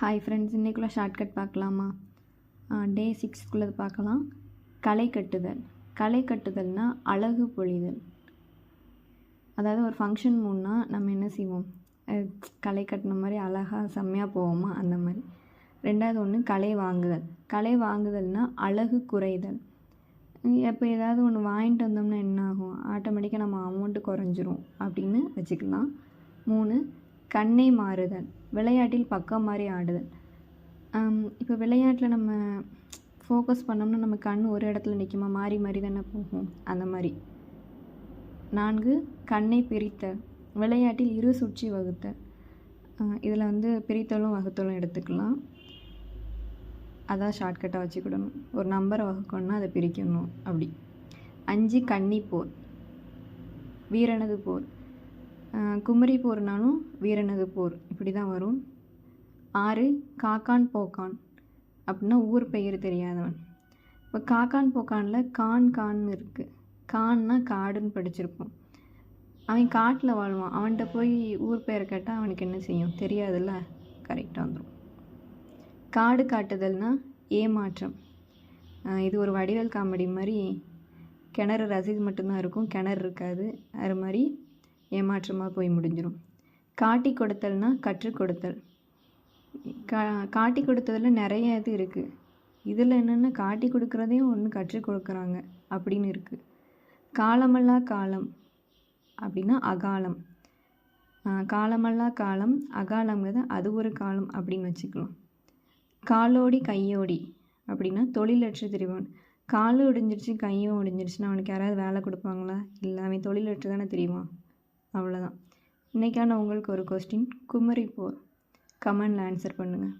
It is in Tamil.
ஹாய் ஃப்ரெண்ட்ஸ், இன்றைக்குள்ள ஷார்ட்கட் பார்க்கலாமா? டே 6 பார்க்கலாம். களை கட்டுதல். களை கட்டுதல்னால் அழகு பொழிதல். அதாவது ஒரு ஃபங்க்ஷன் மூணுனா நம்ம என்ன செய்வோம்? களை கட்டின மாதிரி அழகாக செம்மையாக போவோமா, அந்த மாதிரி. ரெண்டாவது ஒன்று களை வாங்குதல். களை வாங்குதல்னால் அழகு குறைதல். இப்போ ஏதாவது ஒன்று வாங்கிட்டு வந்தோம்னா என்ன ஆகும்? ஆட்டோமேட்டிக்காக நம்ம அமௌண்ட்டு குறைஞ்சிரும் அப்படின்னு வச்சுக்கலாம். 3 கண்ணை மாறுதல். விளையாட்டில் பக்கம் மாதிரி ஆடுதல். இப்போ விளையாட்டில் நம்ம ஃபோக்கஸ் பண்ணோம்னா நம்ம கண் ஒரு இடத்துல நிற்குமா? மாறி மாறி தானே போகும், அந்த மாதிரி. 4 கண்ணை பிரித்தல். விளையாட்டில் இரு சுற்றி வகுத்தல். இதில் பிரித்தலும் வகுத்தலும் எடுத்துக்கலாம். அதான் ஷார்ட்கட்டாக வச்சுக்கிடணும். ஒரு நம்பரை வகுக்கணும்னா அதை பிரிக்கணும் அப்படி. 5 கன்னி போர். வீரனது போர். குமரி போர்னாலும் வீரனது போர் இப்படி தான் வரும். 6 காக்கான் போக்கான். அப்படின்னா ஊர் பெயர் தெரியாதவன். இப்போ காக்கான் போக்கானில் கான்னு இருக்குது. கான்னா காடுன்னு படிச்சிருப்போம். அவன் காட்டில் வாழ்வான். அவன்கிட்ட போய் ஊர் பெயர் கேட்டால் அவனுக்கு என்ன செய்யும்? தெரியாதுல்ல. கரெக்டாக வந்துடும். காடு காட்டுதல்னால் ஏமாற்றம். இது ஒரு வடிவேல் காமெடி மாதிரி. கிணறு ரசீது மட்டும்தான் இருக்கும், கிணறு இருக்காது. அது மாதிரி ஏமாற்றமாக போய் முடிஞ்சிடும். காட்டி கொடுத்தல்னால் கற்றுக் கொடுத்தல். காட்டி கொடுத்ததில் நிறைய இது இருக்குது. இதில் என்னென்னா காட்டி கொடுக்குறதையும் ஒன்று கற்றுக் கொடுக்குறாங்க அப்படின்னு இருக்குது. காலமல்லா காலம் அப்படின்னா அகாலம். காலமல்லா காலம் அகாலங்கிறது அது ஒரு காலம் அப்படின்னு வச்சுக்கலாம். காலோடி கையோடி அப்படின்னா தொழிலற்று திரிவன். காலும் ஒடிஞ்சிருச்சு கையும் ஒடிஞ்சிருச்சுன்னா அவனுக்கு யாராவது வேலை கொடுப்பாங்களா? இல்லை, அவன் தொழிலற்று தானே தெரியுமா? அவ்வளோதான். இன்றைக்கான உங்களுக்கு ஒரு கொஸ்டின், குமரி போர். கமெண்டில் ஆன்சர் பண்ணுங்கள்.